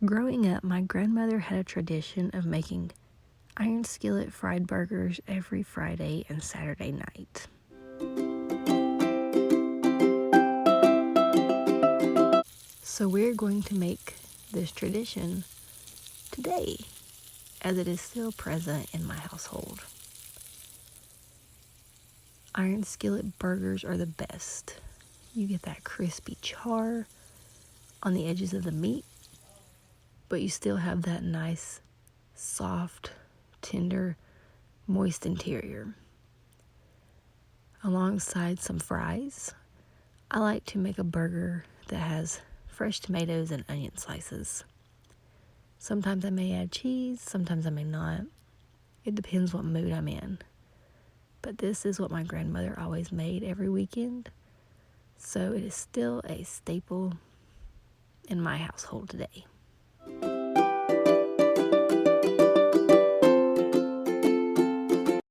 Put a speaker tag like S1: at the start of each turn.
S1: Growing up, my grandmother had a tradition of making iron skillet fried burgers every Friday and Saturday night. So we're going to make this tradition today, as it is still present in my household. Iron skillet burgers are the best. You get that crispy char on the edges of the meat, but you still have that nice, soft, tender, moist interior. Alongside some fries, I like to make a burger that has fresh tomatoes and onion slices. Sometimes I may add cheese, sometimes I may not. It depends what mood I'm in. But this is what my grandmother always made every weekend, so it is still a staple in my household today.